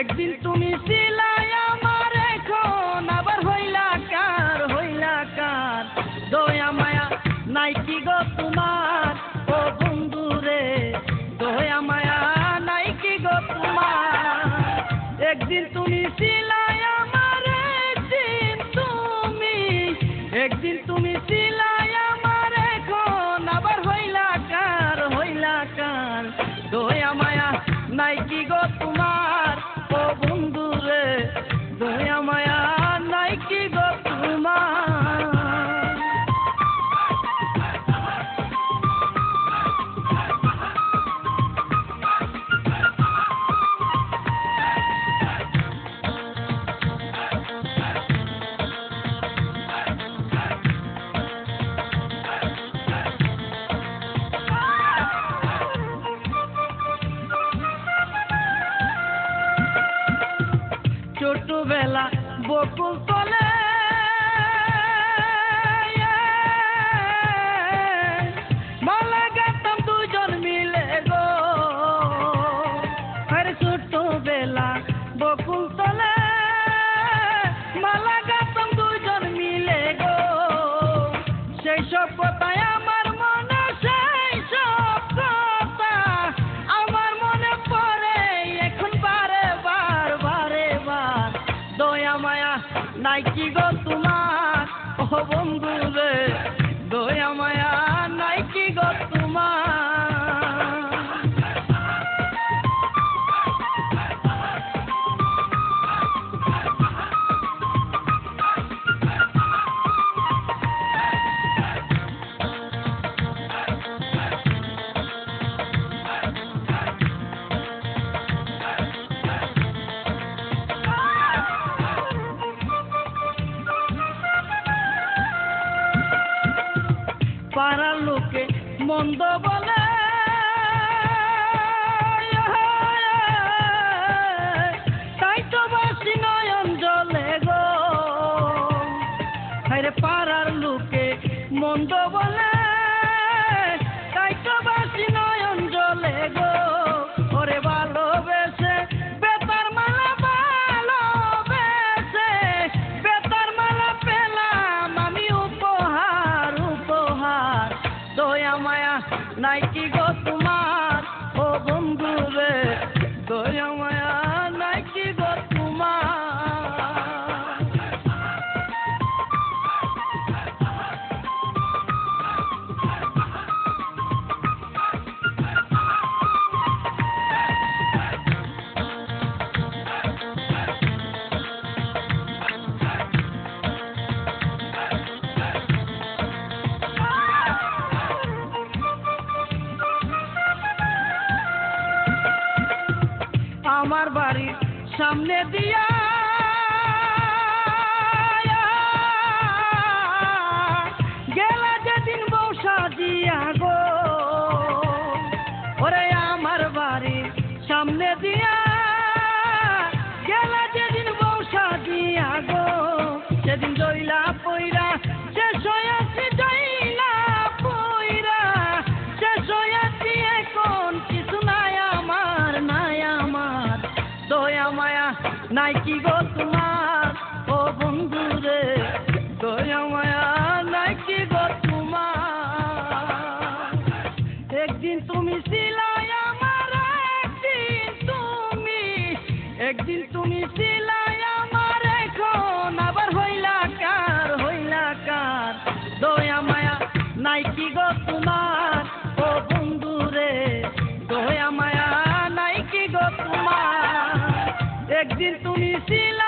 একদিন তুমি ছিলাই আমার, এখন আবার হইলা কার দয়া মায়া নাই কি গো তোমার ও বন্ধু রে, দয়া মায়া নাই কি গো তোমার। একদিন তুমি ছিলাই আমার, একদিন তুমি ছিলাই আমার, এখন আবার হইলা কার দয়া মায়া নাই কি গো তোমার ও বন্ধু রে, দয়া মায়া নাই কি গো তোমার। ছোটবেলা বকুল তলে মালা গাঁথতাম দুজন মিলে গো, আরে ছোটবেলা বকুল তলে মালা গাঁথতাম দুজন মিলে গো। সেই সব কথায় আমার মনে, সেই সব কথা আমার মনে পড়ে এখন বারে বার। দয়া মায়া নাই কি গো তোমার ও বন্ধু রে, দয়া মায়া নাই কি গো তোমার। পাড়ার লোকে মন্দ বলে, তাই তো বাসি নয়ন জলে গো, আরে পাড়ার লোকে মন্দ বলে, তাই তো বাসি নয়ন জলে গো। ওরে ভালোবেসে বেতার মালা, ভালোবেসে বেতার মালা পেলাম আমি উপহার। দয়া মায়া নাই কি গো তোমার ও বন্ধু রে, দয়া মায়া নাই কি গো তোমার। আমার বাড়ির সামনে দিয়া গেলা যেদিন বর্ষা দিয়া গো, ওরে আমার বাড়ির সামনে দিয়া গেলা যেদিন বর্ষা দিয়া গো, সেদিন জইলা পইরা শেষ হইয়াছি, জইলা পইরা শেষ হইয়াছি, এখন কিছু নাই আমার, দয়া মায়া নাই কি গো তোমার ও বন্ধু রে, দয়া মায়া নাই কি গো তোমার। একদিন তুমি ছিলাই আমার, একদিন তুমি ছিলাই আমার, এখন আবার হইলা কার দয়া মায়া নাই কি গো তোমার ও বন্ধু রে, দয়া মায়া নাই কি গো তোমার। একদিন তুমি ছিলা